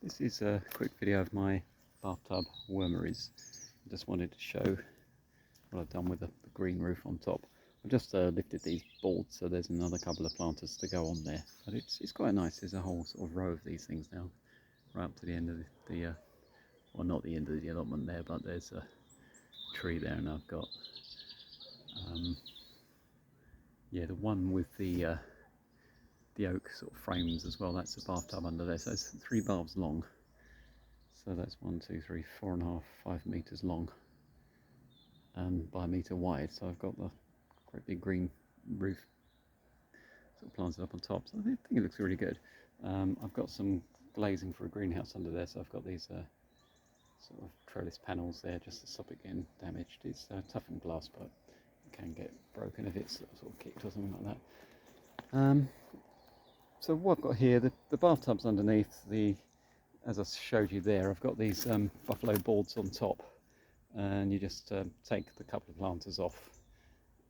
This is a quick video of my bathtub wormeries. I just wanted to show what I've done with the green roof on top. I've just lifted these boards, so there's another couple of planters to go on there. But it's quite nice. There's a whole sort of row of these things now, right up to the end of the well, not the end of the allotment there, but there's a tree there, and I've got yeah, the one with the oak sort of frames as well. That's a bathtub under there, so it's 3 baths long. So that's 1, 2, 3, 4.5, 5 meters long by a meter wide. So I've got the quite big green roof sort of planted up on top. So I think it looks really good. I've got some glazing for a greenhouse under there, so I've got these sort of trellis panels there just to stop it getting damaged. It's toughened glass, but it can get broken if it's sort of kicked or something like that. So what I've got here, the bathtub's underneath as I showed you there. I've got these buffalo boards on top, and you just take the couple of planters off,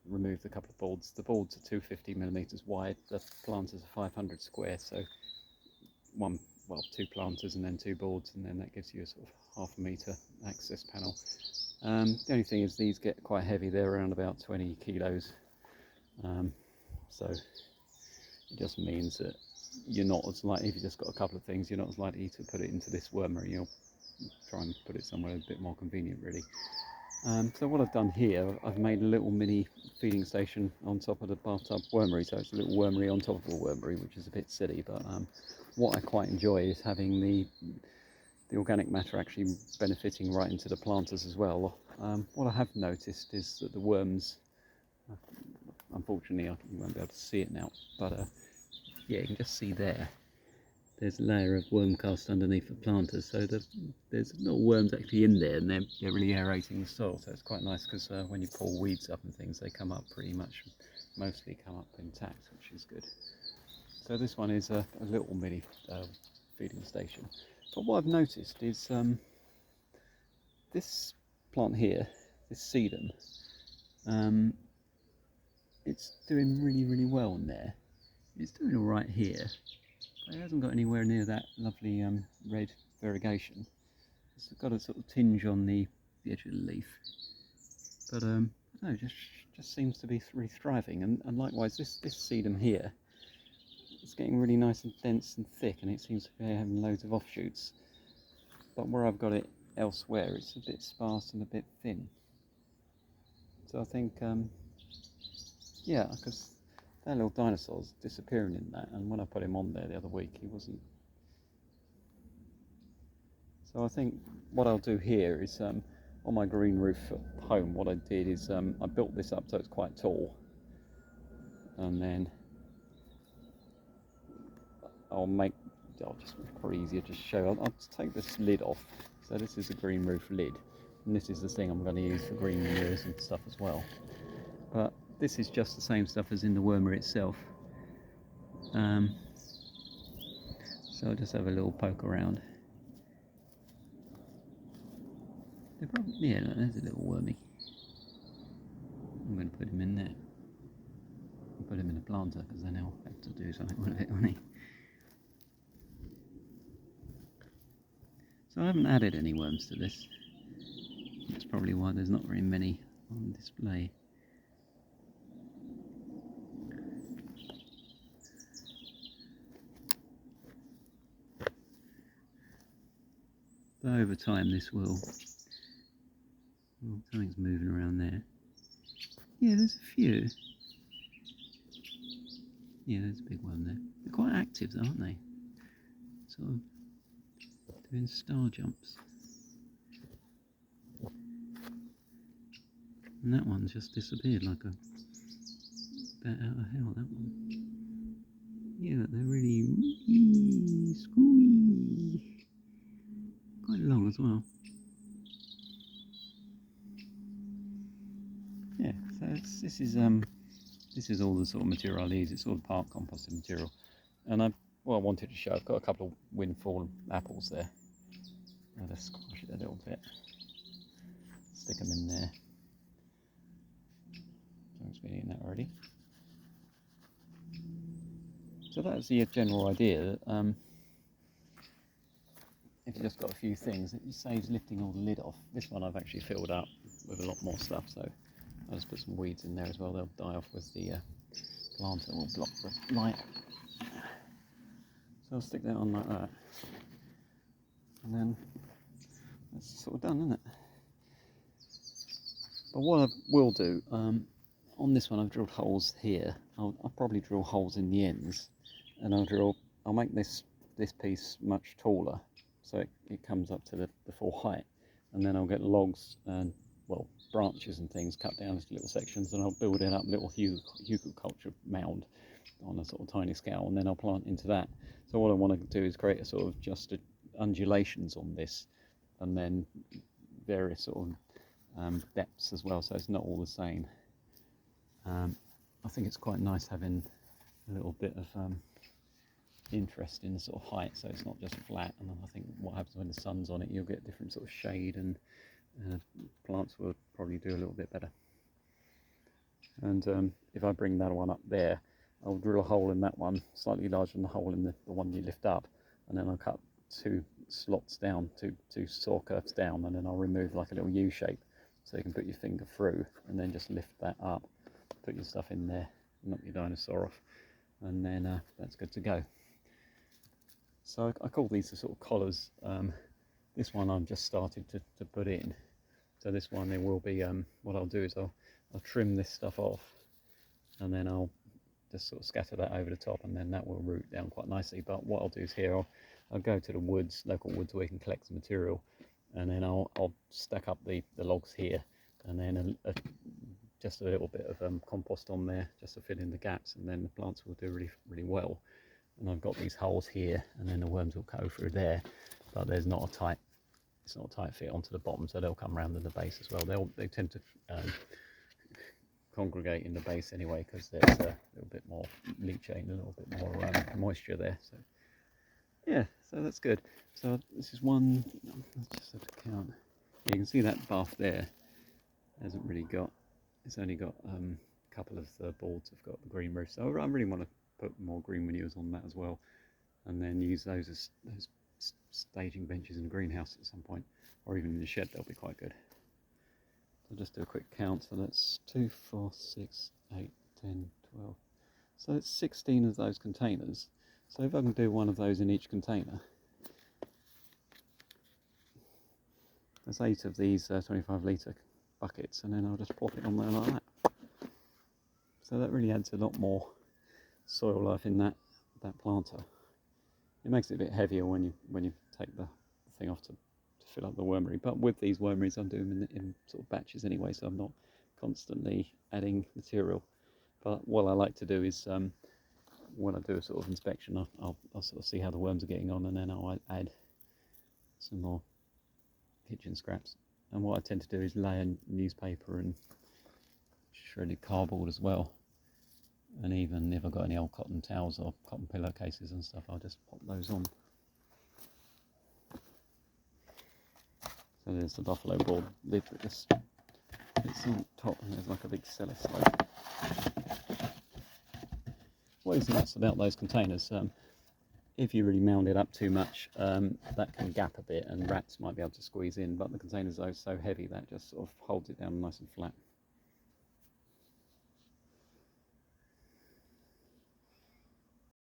remove the couple of boards. The boards are 250mm wide, the planters are 500 square, so 2 planters and then 2 boards, and then that gives you a sort of 1/2 meter access panel. The only thing is these get quite heavy. They're around about 20 kilos, so it just means that you're not as likely, if you've just got a couple of things, you're not as likely to put it into this wormery. You'll try and put it somewhere a bit more convenient, really. So what I've done here, I've made a little mini feeding station on top of the bathtub wormery, so it's a little wormery on top of a wormery, which is a bit silly, but what I quite enjoy is having the organic matter actually benefiting right into the planters as well. What I have noticed is that the worms, unfortunately you won't be able to see it now, but yeah, you can just see there's a layer of worm cast underneath the planters, so there's little worms actually in there, and they're really aerating the soil, so it's quite nice, because when you pull weeds up and things, they come up mostly come up intact, which is good. So this one is a little mini feeding station. But what I've noticed is this plant here, this sedum, it's doing really well in there. It's doing all right here, but it hasn't got anywhere near that lovely red variegation. It's got a sort of tinge on the edge of the leaf, but no, it just seems to be really thriving. And likewise, this sedum here, it's getting really nice and dense and thick, and it seems to be having loads of offshoots. But where I've got it elsewhere, it's a bit sparse and a bit thin. So I think, yeah, because that little dinosaur's disappearing in that, and when I put him on there the other week, he wasn't. So I think what I'll do here is, on my green roof at home, what I did is I built this up so it's quite tall, and then I'll just probably easier to show. I'll take this lid off. So this is a green roof lid, and this is the thing I'm going to use for green manures and stuff as well. But this is just the same stuff as in the wormery itself. So I'll just have a little poke around. Yeah, look, there's a little wormy. I'm going to put him in there. I'll put him in a planter, because then he'll have to do something with it, won't he? So I haven't added any worms to this. That's probably why there's not very many on display. But over time this will... Oh, something's moving around there. Yeah, there's a few. Yeah, there's a big one there. They're quite active though, aren't they? Sort of doing star jumps. And that one's just disappeared like a bat out of hell, that one. Yeah, they're really squeaky. Quite long as well. Yeah, so this is all the sort of material I use. It's all part composted material. And what I wanted to show, I've got a couple of windfall apples there. I'll just squash it a little bit. Stick them in there. Someone's been eating that already. So that's the general idea. That if you just got a few things, it saves lifting all the lid off. This one I've actually filled up with a lot more stuff, so I'll just put some weeds in there as well. They'll die off with the plants that will block the light. So I'll stick that on like that, and then that's sort of done, isn't it? But what I will do, on this one I've drilled holes here. I'll probably drill holes in the ends, and I'll make this piece much taller, so it comes up to the full height, and then I'll get logs and, well, branches and things cut down into little sections, and I'll build it up little hugelkultur mound on a sort of tiny scale, and then I'll plant into that. So what I want to do is create a sort of just undulations on this, and then various sort of depths as well, so it's not all the same. I think it's quite nice having a little bit of interest in the sort of height, so it's not just flat. And I think what happens when the sun's on it, you'll get different sort of shade, and plants will probably do a little bit better. And if I bring that one up there, I'll drill a hole in that one, slightly larger than the hole in the one you lift up, and then I'll cut two slots down, two saw curves down, and then I'll remove like a little U shape, so you can put your finger through and then just lift that up, put your stuff in there, knock your dinosaur off, and then that's good to go. So I call these the sort of collars. This one I've just started to put in. So this one, there will be, what I'll do is I'll trim this stuff off, and then I'll just sort of scatter that over the top, and then that will root down quite nicely. But what I'll do is here, I'll go to the woods, local woods, where you can collect the material, and then I'll stack up the logs here, and then just a little bit of compost on there just to fill in the gaps, and then the plants will do really, really well. And I've got these holes here, and then the worms will go through there, but it's not a tight fit onto the bottom, so they'll come around in the base as well. They tend to congregate in the base anyway, because there's a little bit more leachate and a little bit more moisture there. So yeah, so that's good. So this is one. Let's just have to count. You can see that bath there hasn't really got. It's only got a couple of the boards have got the green roof. So I really want to put more green manures on that as well, and then use those as staging benches in the greenhouse at some point, or even in the shed. They'll be quite good. So I'll just do a quick count. So that's 2, 4, 6, 8, 10, 12. So it's 16 of those containers. So if I can do one of those in each container, there's 8 of these 25 litre buckets, and then I'll just plop it on there like that. So that really adds a lot more soil life in that planter. It makes it a bit heavier when you take the thing off to fill up the wormery. But with these wormeries, I'm doing them in sort of batches anyway, so I'm not constantly adding material. But what I like to do is, when I do a sort of inspection, I'll sort of see how the worms are getting on, and then I'll add some more kitchen scraps. And what I tend to do is lay in newspaper and shredded cardboard as well. And even if I've got any old cotton towels or cotton pillowcases and stuff, I'll just pop those on. So there's the buffalo board lid that just fits on top, and there's like a big cellar slope. What is nuts about those containers, if you really mound it up too much, that can gap a bit and rats might be able to squeeze in, but the containers are so heavy that just sort of holds it down nice and flat.